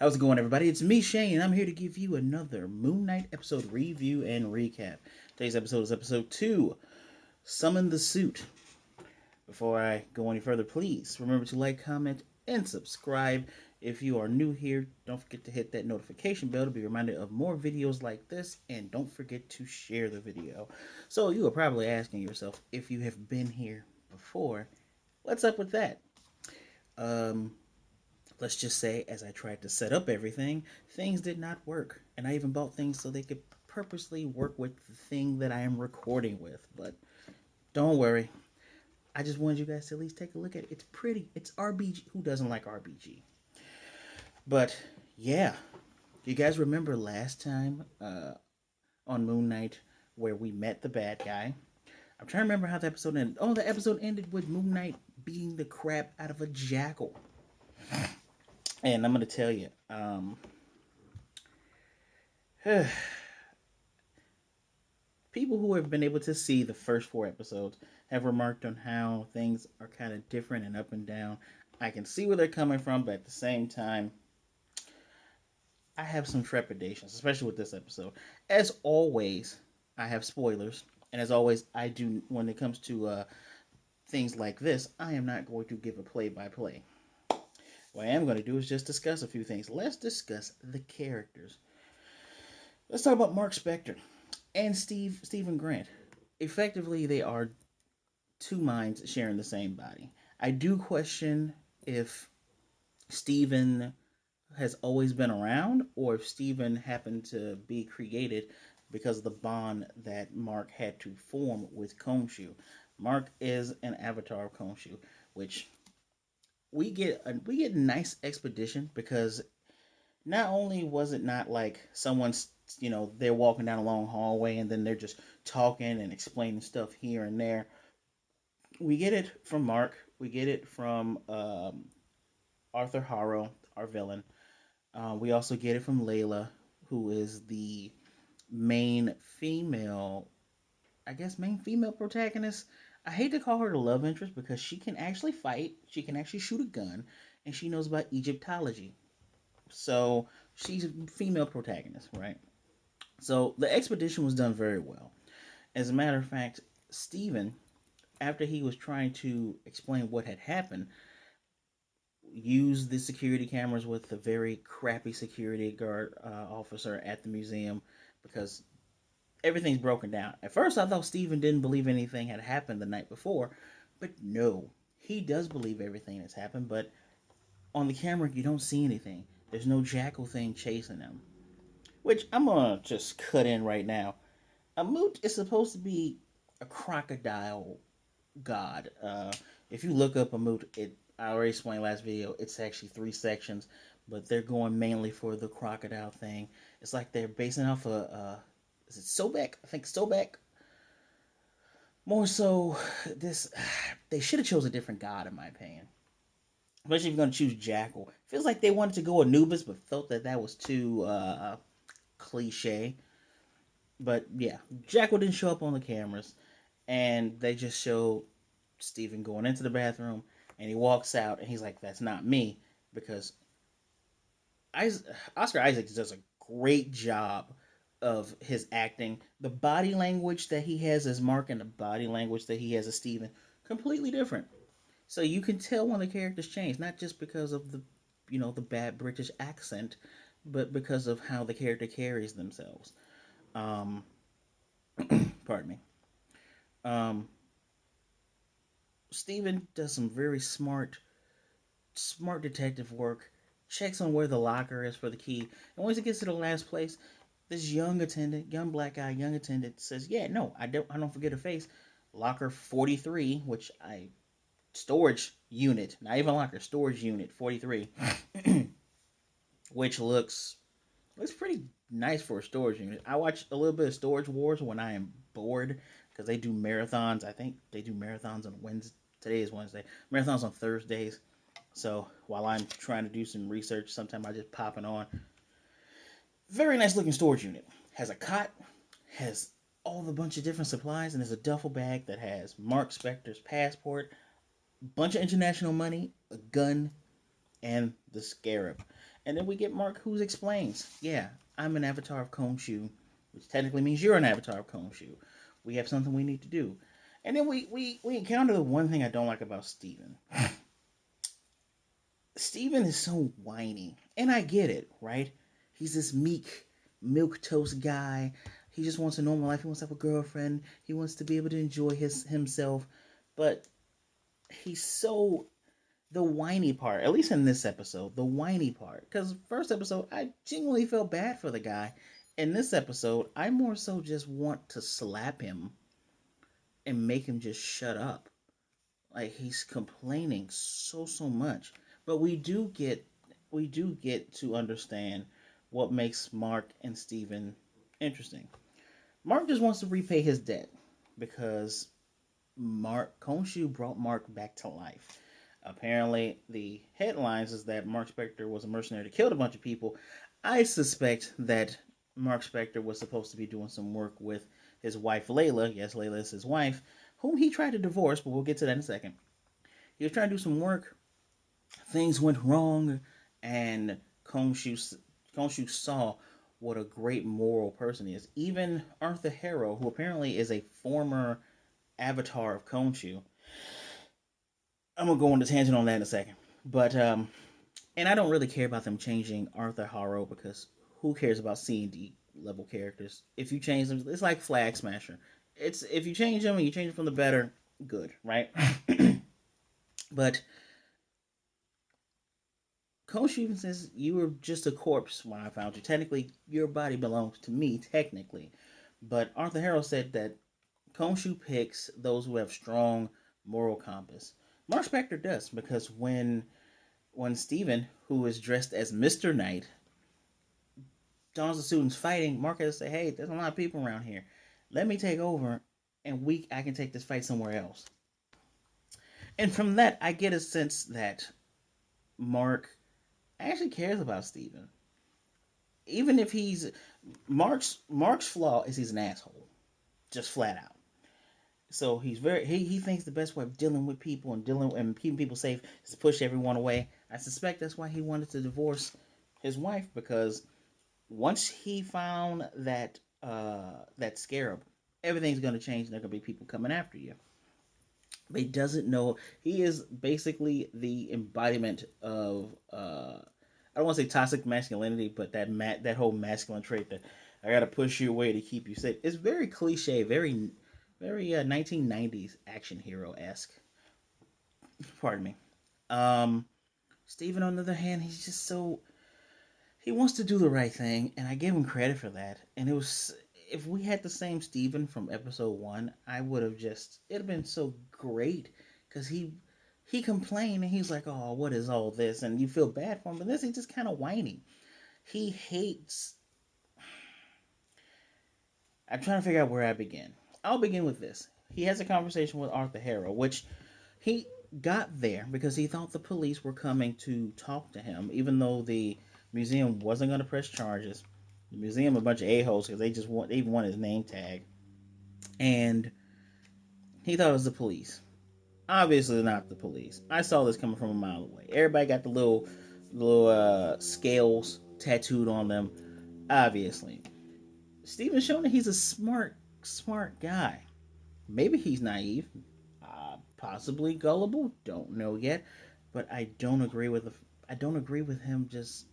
How's it going, everybody? It's me, Shane, and I'm here to give you another Moon Knight episode review and recap. Today's episode is episode 2, Summon the Suit. Before I go any further, please remember to like, comment, and subscribe. If you are new here, don't forget to hit that notification bell to be reminded of more videos like this, and don't forget to share the video. So you are probably asking yourself, if you have been here before, what's up with that? Um, let's just say, as I tried to set up everything, things did not work. And I even bought things so they could purposely work with the thing that I am recording with. But don't worry. I just wanted you guys to at least take a look at it. It's pretty. It's RBG. Who doesn't like RBG? But yeah. You guys remember last time on Moon Knight where we met the bad guy? I'm trying to remember how the episode ended. Oh, the episode ended with Moon Knight beating the crap out of a jackal. And I'm going to tell you, people who have been able to see the first 4 episodes have remarked on how things are kind of different and up and down. I can see where they're coming from, but at the same time, I have some trepidations, especially with this episode. As always, I have spoilers, and as always, I do when it comes to things like this. I am not going to give a play-by-play. What I am going to do is just discuss a few things. Let's discuss the characters. Let's talk about Mark Spector and Stephen Grant. Effectively, they are two minds sharing the same body. I do question if Stephen has always been around or if Stephen happened to be created because of the bond that Mark had to form with Khonshu. Mark is an avatar of Khonshu, which we get nice expedition because not only was it not like someone's they're walking down a long hallway and then they're just talking and explaining stuff here and there. We get it from Mark. We get it from Arthur Harrow, our villain. We also get it from Layla, who is the main female, I guess, main female protagonist. I hate to call her the love interest because she can actually fight, she can actually shoot a gun, and she knows about Egyptology. So she's a female protagonist, right? So the expedition was done very well. As a matter of fact, Stephen, after he was trying to explain what had happened, used the security cameras with the very crappy security guard officer at the museum because everything's broken down. At first, I thought Stephen didn't believe anything had happened the night before, but no, he does believe everything has happened. But on the camera, you don't see anything. There's no jackal thing chasing him. Which I'm gonna just cut in right now. A moot is supposed to be a crocodile god. If you look up a moot, I already explained last video. It's actually 3 sections, but they're going mainly for the crocodile thing. It's like they're basing off is it Sobek? I think Sobek. More so, this they should have chose a different god in my opinion. Especially if you're gonna choose Jackal. Feels like they wanted to go Anubis, but felt that that was too cliche. But yeah, Jackal didn't show up on the cameras, and they just show Stephen going into the bathroom, and he walks out, and he's like, "That's not me," because Oscar Isaac does a great job of his acting. The body language that he has as Mark and the body language that he has as Stephen, completely different. So you can tell when the characters change, not just because of the bad British accent, but because of how the character carries themselves. Um, pardon me. Um, Steven does some very smart detective work. Checks on where the locker is for the key, and once it gets to the last place, this young attendant, young black guy, young attendant says, "Yeah, no, I don't forget her face. Locker 43, which I storage unit, not even locker, storage unit 43, which looks pretty nice for a storage unit. I watch a little bit of Storage Wars when I am bored because they do marathons. I think they do marathons on Wednesday. Today is Wednesday. Marathons on Thursdays. So while I'm trying to do some research, sometimes I just pop it on. Very nice looking storage unit. Has a cot, has all the bunch of different supplies, and there's a duffel bag that has Mark Spector's passport, bunch of international money, a gun, and the Scarab. And then we get Marc, who explains, yeah, I'm an avatar of Khonshu, which technically means you're an avatar of Khonshu. We have something we need to do. And then we encounter the one thing I don't like about Steven. Steven is so whiny. And I get it, right? He's this meek, milk toast guy. He just wants a normal life. He wants to have a girlfriend. He wants to be able to enjoy himself. But he's so the whiny part, at least in this episode, the whiny part. Because first episode, I genuinely felt bad for the guy. In this episode, I more so just want to slap him and make him just shut up. Like he's complaining so much. But we do get to understand what makes Marc and Steven interesting. Marc just wants to repay his debt because Marc Khonshu brought Marc back to life. Apparently, the headlines is that Mark Spector was a mercenary that killed a bunch of people. I suspect that Mark Spector was supposed to be doing some work with his wife Layla. Yes, Layla is his wife, whom he tried to divorce, but we'll get to that in a second. He was trying to do some work. Things went wrong, and Khonshu saw what a great moral person he is. Even Arthur Harrow, who apparently is a former avatar of Khonshu, I'm gonna go on a tangent on that in a second. But and I don't really care about them changing Arthur Harrow because who cares about C&D level characters? If you change them, it's like Flag Smasher. It's if you change them and you change them from the better, good, right? But Coach even says you were just a corpse when I found you. Technically, your body belongs to me, technically. But Arthur Harrow said that Khonshu picks those who have strong moral compass. Mark Spector does because when Steven, who is dressed as Mr. Knight, dons the suit and's fighting, Mark has to say, "Hey, there's a lot of people around here. Let me take over, and I can take this fight somewhere else." And from that, I get a sense that Mark actually cares about Steven, even if he's Mark's flaw is he's an asshole, just flat out. So he thinks the best way of dealing with people and keeping people safe is to push everyone away. I suspect that's why he wanted to divorce his wife because once he found that scarab, everything's gonna change and there are gonna be people coming after you. But he doesn't know he is basically the embodiment of I don't want to say toxic masculinity, but that whole masculine trait that I gotta push you away to keep you safe. It's very cliche, very 1990s action hero esque. Pardon me. Um, Steven, on the other hand, he's just so he wants to do the right thing, and I give him credit for that. And it was if we had the same Steven from episode one, I would have just it'd have been so great because he complained and he's like, "Oh, what is all this?" And you feel bad for him, but this he's just kind of whiny. He hates. I'm trying to figure out where I begin. I'll begin with this. He has a conversation with Arthur Harrow, which he got there because he thought the police were coming to talk to him, even though the museum wasn't going to press charges. The museum a bunch of a-holes because they even want his name tag, and he thought it was the police. Obviously not the police. I saw this coming from a mile away. Everybody got the little scales tattooed on them. Obviously, Steven's showing that he's a smart guy. Maybe he's naive, possibly gullible. Don't know yet, but I don't agree with him just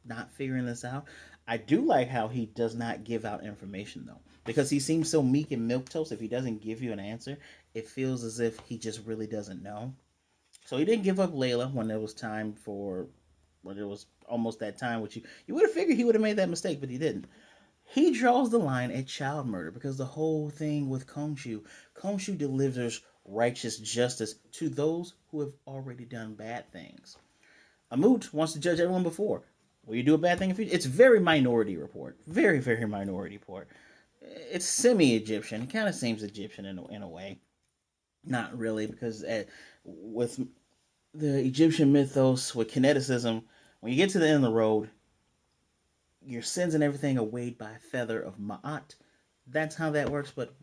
not figuring this out. I do like how he does not give out information though, because he seems so meek and milk toast. If he doesn't give you an answer, it feels as if he just really doesn't know. So he didn't give up Layla when it was almost that time. Which you would have figured he would have made that mistake, but he didn't. He draws the line at child murder because the whole thing with Khonshu delivers righteous justice to those who have already done bad things. Amut wants to judge everyone before. Will you do a bad thing if you? It's very Minority Report. Very Minority Report. It's semi-Egyptian. It kind of seems Egyptian in a way. Not really, because with the Egyptian mythos, with kineticism, when you get to the end of the road, your sins and everything are weighed by a feather of Ma'at. That's how that works, but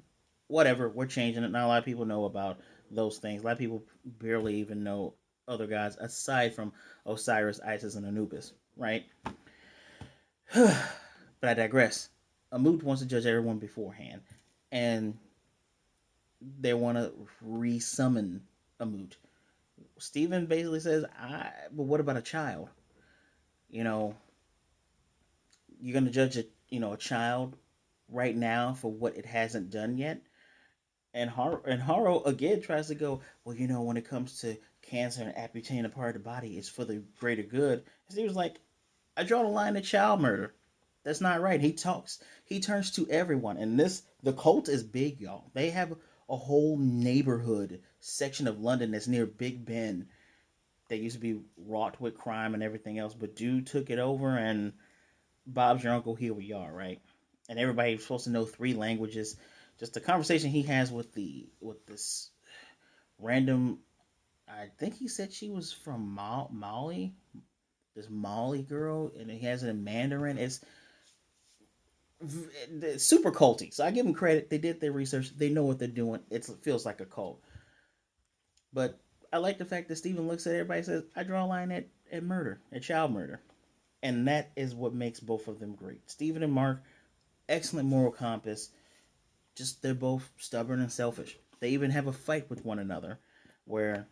whatever, we're changing it. Not a lot of people know about those things. A lot of people barely even know other gods aside from Osiris, Isis, and Anubis, right? But I digress. Amut wants to judge everyone beforehand, and they want to resummon Amut. Steven basically says, but what about a child? You know, you're gonna judge a child right now for what it hasn't done yet. And Harrow again tries to go, well, when it comes to cancer and amputating a part of the body, it's for the greater good. And he was like, I draw the line at child murder. That's not right. He turns to everyone. And the cult is big, y'all. They have a whole neighborhood section of London that's near Big Ben that used to be wrought with crime and everything else. But dude took it over, and Bob's your uncle. Here we are, right? And everybody's supposed to know three languages. Just the conversation he has with this random. I think he said she was from Mali. This Mali girl, and he has it in Mandarin. It's super culty. So I give them credit. They did their research. They know what they're doing. It feels like a cult. But I like the fact that Steven looks at everybody and says, I draw a line at murder, at child murder. And that is what makes both of them great. Steven and Marc, excellent moral compass. Just they're both stubborn and selfish. They even have a fight with one another where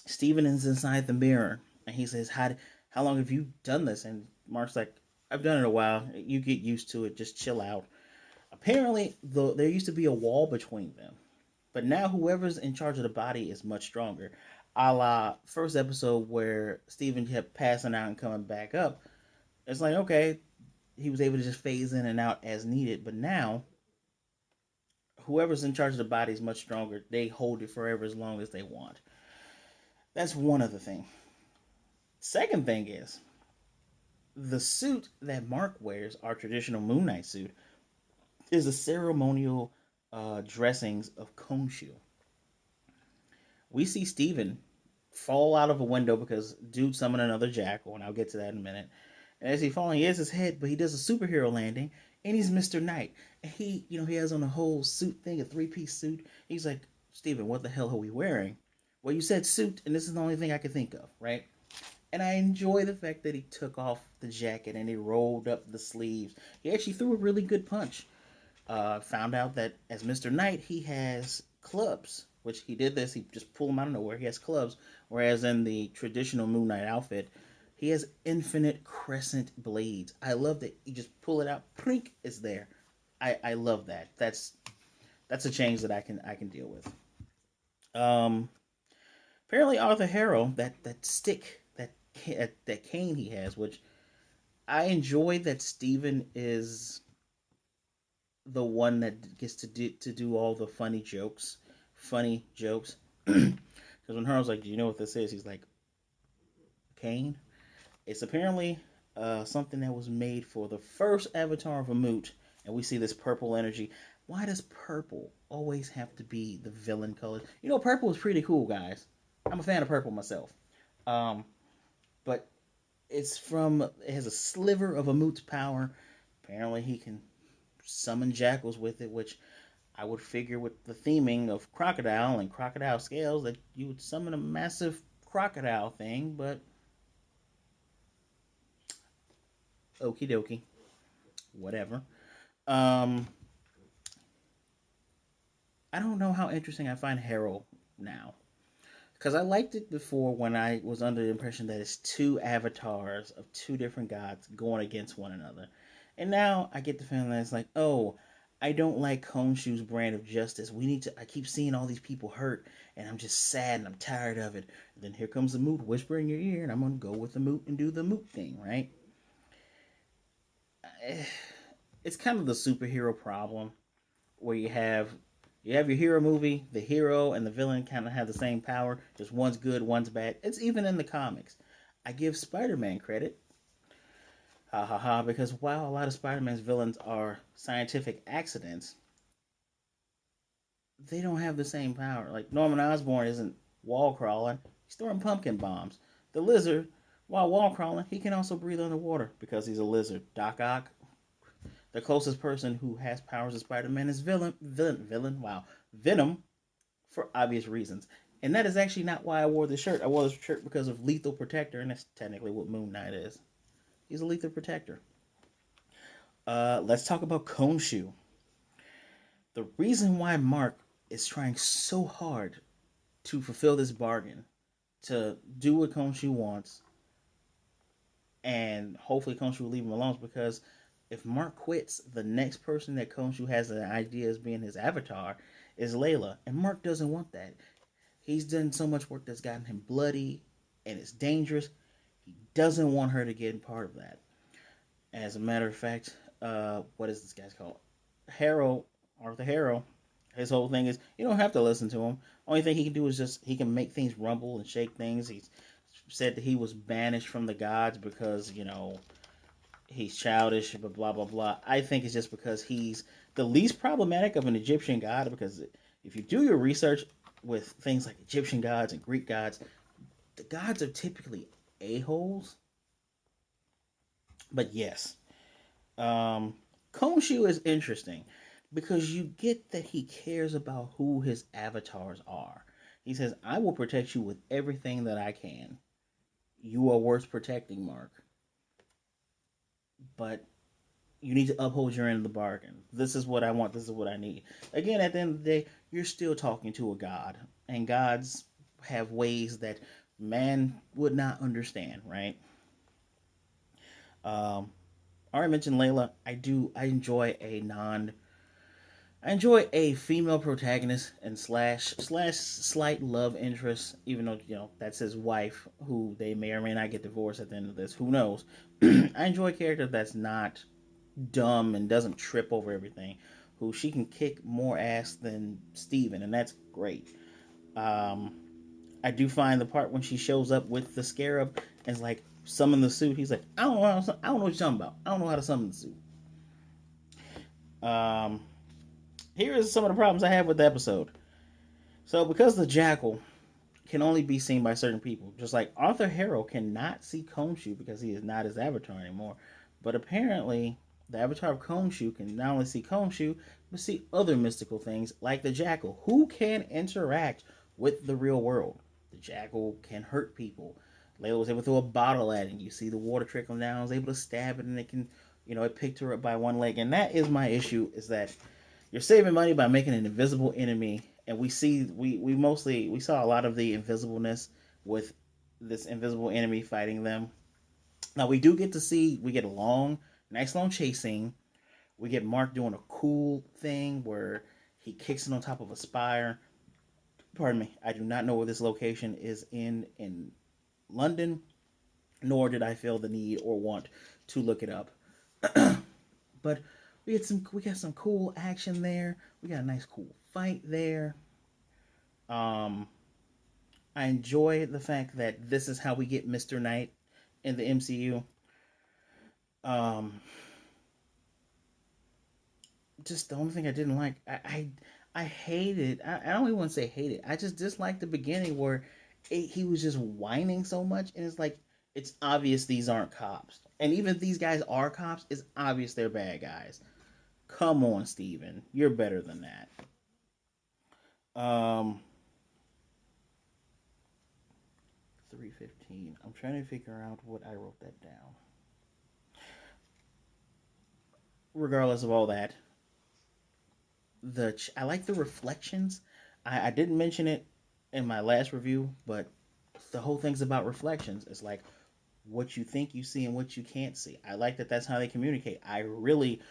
Steven is inside the mirror and he says, how long have you done this? And Marc's like, I've done it a while. You get used to it. Just chill out. Apparently, there used to be a wall between them. But now whoever's in charge of the body is much stronger. A la first episode where Steven kept passing out and coming back up. It's like, okay, he was able to just phase in and out as needed. But now, whoever's in charge of the body is much stronger. They hold it forever as long as they want. That's one other thing. Second thing is, the suit that Marc wears, our traditional Moon Knight suit, is the ceremonial dressings of Khonshu. We see Steven fall out of a window because dude summoned another jackal, and I'll get to that in a minute. And as he falls, he has his head, but he does a superhero landing, and he's Mr. Knight. And he has on a whole suit thing, a three-piece suit. He's like, Steven, what the hell are we wearing? Well, you said suit, and this is the only thing I could think of, right? And I enjoy the fact that he took off the jacket and he rolled up the sleeves. He actually threw a really good punch. Found out that as Mr. Knight, he has clubs, which he did this. He just pulled them out of nowhere. He has clubs, whereas in the traditional Moon Knight outfit, he has infinite crescent blades. I love that you just pull it out, prink, it's there. I love that. That's a change that I can deal with. Apparently Arthur Harrow, that stick, that cane he has, which I enjoy that Steven is the one that gets to do all the funny jokes. Because when Harrow's like, do you know what this is? He's like, cane? It's apparently something that was made for the first avatar of Amut, and we see this purple energy. Why does purple always have to be the villain color? Purple is pretty cool, guys. I'm a fan of purple myself. But it has a sliver of Amut's power. Apparently he can summon jackals with it, which I would figure with the theming of crocodile and crocodile scales that you would summon a massive crocodile thing, but okie dokie. Whatever. I don't know how interesting I find Harrow now. Because I liked it before when I was under the impression that it's two avatars of two different gods going against one another. And now I get the feeling that it's like, oh, I don't like Khonshu's brand of justice. I keep seeing all these people hurt, and I'm just sad and I'm tired of it. And then here comes the Moot whisper in your ear, and I'm going to go with the Moot and do the Moot thing, right? It's kind of the superhero problem where you have your hero movie, the hero and the villain kind of have the same power. Just one's good, one's bad. It's even in the comics. I give Spider-Man credit. Ha ha ha, because while a lot of Spider-Man's villains are scientific accidents, they don't have the same power. Like Norman Osborn isn't wall crawling, he's throwing pumpkin bombs. The lizard, while wall crawling, he can also breathe underwater because he's a lizard. Doc Ock, the closest person who has powers to Spider-Man is Venom, for obvious reasons. And that is actually not why I wore this shirt. I wore this shirt because of Lethal Protector, and that's technically what Moon Knight is. He's a Lethal Protector. Let's talk about Khonshu. The reason why Mark is trying so hard to fulfill this bargain, to do what Khonshu wants, and hopefully Khonshu will leave him alone, is because if Mark quits, the next person that Khonshu has an idea as being his avatar is Layla, and Mark doesn't want that. He's done so much work that's gotten him bloody and it's dangerous. He doesn't want her to get part of that. As a matter of fact, what is this guy's called? Harrow, Arthur Harrow. His whole thing is you don't have to listen to him. Only thing he can do is just he can make things rumble and shake things. He's said that he was banished from the gods because he's childish, but blah blah blah. I think it's just because he's the least problematic of an Egyptian god. Because if you do your research with things like Egyptian gods and Greek gods, the gods are typically a-holes. But yes, Khonshu is interesting because you get that he cares about who his avatars are. He says, I will protect you with everything that I can. You are worth protecting, Mark. But you need to uphold your end of the bargain. This is what I want. This is what I need. Again, at the end of the day, you're still talking to a god. And gods have ways that man would not understand, right? I already mentioned Layla. I enjoy a female protagonist and slash slight love interest, even though that's his wife, who they may or may not get divorced at the end of this. Who knows? I enjoy a character that's not dumb and doesn't trip over everything. Who she can kick more ass than Steven, and that's great. Um, I do find the part when she shows up with the scarab and is like, summon the suit. He's like, I don't know what you're talking about. I don't know how to summon the suit. Um, Here is some of the problems I have with the episode. So, because the jackal can only be seen by certain people, just like Arthur Harrow cannot see Khonshu because he is not his avatar anymore. But apparently, the avatar of Khonshu can not only see Khonshu, but see other mystical things like the jackal, who can interact with the real world. The jackal can hurt people. Layla was able to throw a bottle at it, and you see the water trickling down. I was able to stab it, and it can, it picked her up by one leg. And that is my issue: is that you're saving money by making an invisible enemy, and we saw a lot of the invisibleness with this invisible enemy fighting them. Now we get a nice long chase scene. We get Mark doing a cool thing where he kicks it on top of a spire. Pardon me, I do not know where this location is in London, nor did I feel the need or want to look it up. But we got some cool action there. We got a nice cool fight there. Um, I enjoy the fact that this is how we get Mr. Knight in the MCU. Um, just the only thing I didn't like, I hated. I don't even want to say hated. I just disliked the beginning where he was just whining so much, and it's like it's obvious these aren't cops, and even if these guys are cops, it's obvious they're bad guys. Come on, Steven. You're better than that. Um, 3:15. I'm trying to figure out what I wrote that down. Regardless of all that, I like the reflections. I didn't mention it in my last review, but the whole thing's about reflections. It's like what you think you see and what you can't see. I like that that's how they communicate. I really,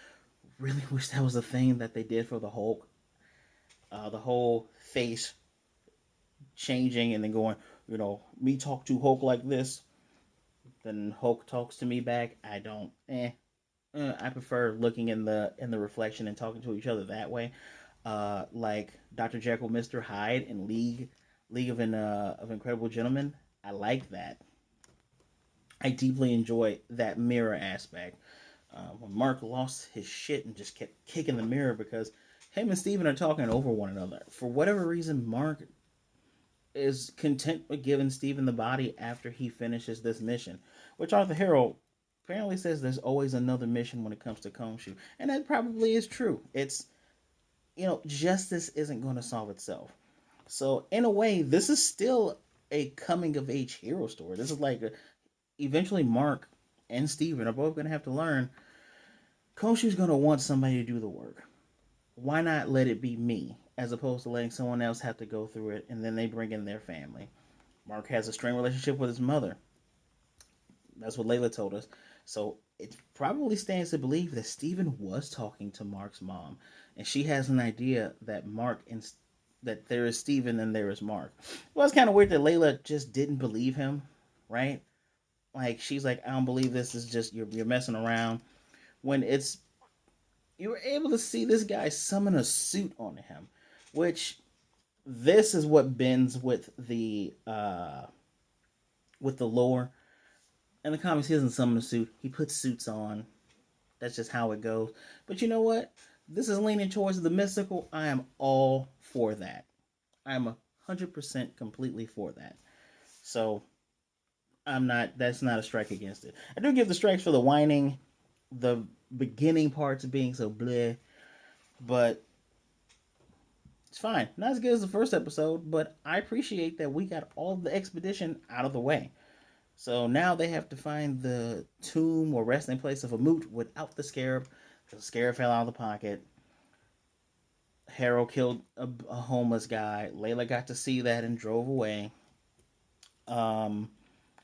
really wish that was a thing that they did for the Hulk. The whole face changing and then going, me talk to Hulk like this, then Hulk talks to me back. I don't. I prefer looking in the reflection and talking to each other that way. Like Dr. Jekyll, Mr. Hyde in League of Incredible Gentlemen. I like that. I deeply enjoy that mirror aspect. When Mark lost his shit and just kept kicking the mirror because him and Steven are talking over one another. For whatever reason, Mark is content with giving Steven the body after he finishes this mission, which Arthur Harrow apparently says there's always another mission when it comes to Khonshu, and that probably is true. It's justice isn't going to solve itself. So in a way, this is still a coming of age hero story. This is like eventually Mark and Steven are both going to have to learn Khonshu's going to want somebody to do the work. Why not let it be me as opposed to letting someone else have to go through it and then they bring in their family? Mark has a strained relationship with his mother. That's what Layla told us. So it probably stands to believe that Steven was talking to Mark's mom, and she has an idea that that there is Steven and there is Mark. Well, it's kind of weird that Layla just didn't believe him, right? Like she's like, I don't believe this is just you're messing around. When it's you were able to see this guy summon a suit on him, which this is what bends with the lore. In the comics, he doesn't summon a suit; he puts suits on. That's just how it goes. But you know what? This is leaning towards the mystical. I am all for that. I'm 100% completely for that. So I'm not. That's not a strike against it. I do give the strikes for the whining, the beginning parts being so bleh, but it's fine. Not as good as the first episode, but I appreciate that we got all the expedition out of the way. So now they have to find the tomb or resting place of a moot without the scarab. The scarab fell out of the pocket. Harrow killed a homeless guy. Layla got to see that and drove away. Um,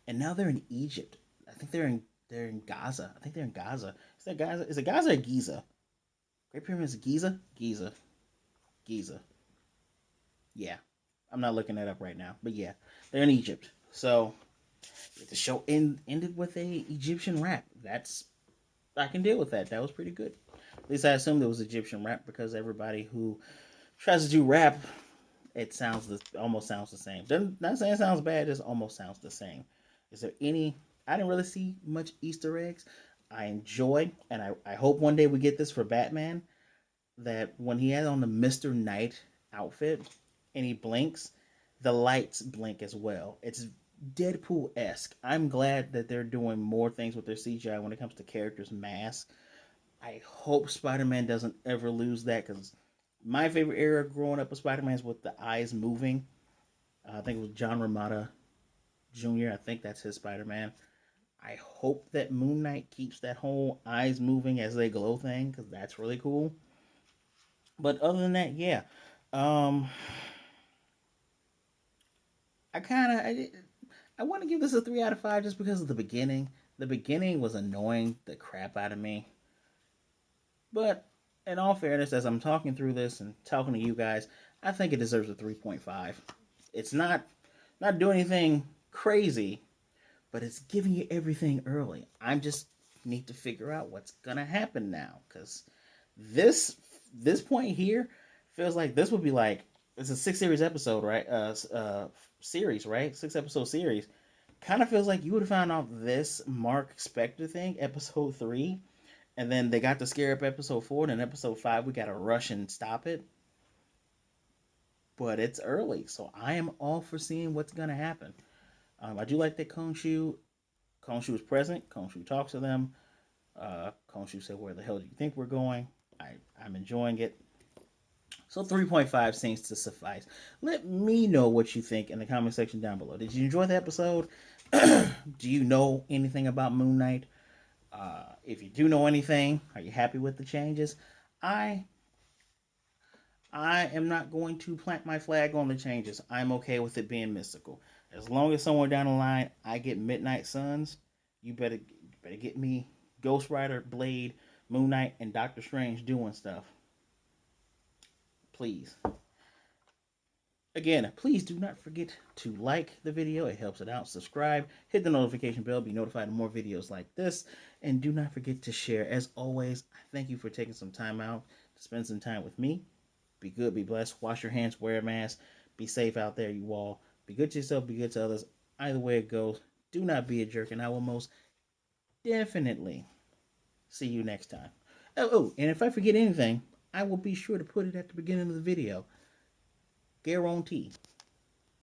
and now they're in Egypt. I think they're in Gaza. I think they're in Gaza. Is that Gaza? Is it Gaza or Giza? Great Pyramids of Giza? Giza. Giza. Yeah. I'm not looking that up right now. But yeah. They're in Egypt. So the show ended with a Egyptian rap. That's I can deal with that. That was pretty good. At least I assumed it was Egyptian rap because everybody who tries to do rap, almost sounds the same. Not saying it sounds bad, just almost sounds the same. Is there any? I didn't really see much Easter eggs. I enjoy, and I hope one day we get this for Batman. That when he has on the Mister Knight outfit and he blinks, the lights blink as well. It's Deadpool esque. I'm glad that they're doing more things with their CGI when it comes to characters' masks. I hope Spider Man doesn't ever lose that because my favorite era growing up with Spider Man is with the eyes moving. I think it was John Romita Jr. I think that's his Spider Man. I hope that Moon Knight keeps that whole eyes moving as they glow thing because that's really cool. But other than that, yeah. Um, I kind of I want to give this a 3 out of 5 just because of the beginning. The beginning was annoying the crap out of me. But in all fairness, as I'm talking through this and talking to you guys, I think it deserves a 3.5. It's not doing anything crazy, but it's giving you everything early. I'm just need to figure out what's gonna happen now because this this point here feels like this would be like it's a 6 series episode, right? Series, right? 6 episode series. Kind of feels like you would have found out this Mark Spector thing, episode 3, and then they got to scare up episode 4, and then episode 5 we got to rush and stop it. But it's early, so I am all for seeing what's gonna happen. I do like that Khonshu is present. Khonshu talks to them. Khonshu said, "Where the hell do you think we're going?" I'm enjoying it. So 3.5 seems to suffice. Let me know what you think in the comment section down below. Did you enjoy the episode? Do you know anything about Moon Knight? If you do know anything, are you happy with the changes? I I am not going to plant my flag on the changes. I'm okay with it being mystical. As long as somewhere down the line I get Midnight Suns, you better get me Ghost Rider, Blade, Moon Knight, and Doctor Strange doing stuff. Please. Again, please do not forget to like the video. It helps it out. Subscribe, hit the notification bell, be notified of more videos like this, and do not forget to share. As always, I thank you for taking some time out to spend some time with me. Be good, be blessed, wash your hands, wear a mask, be safe out there, you all. Be good to yourself, be good to others. Either way it goes, do not be a jerk, and I will most definitely see you next time. And if I forget anything, I will be sure to put it at the beginning of the video. Guarantee.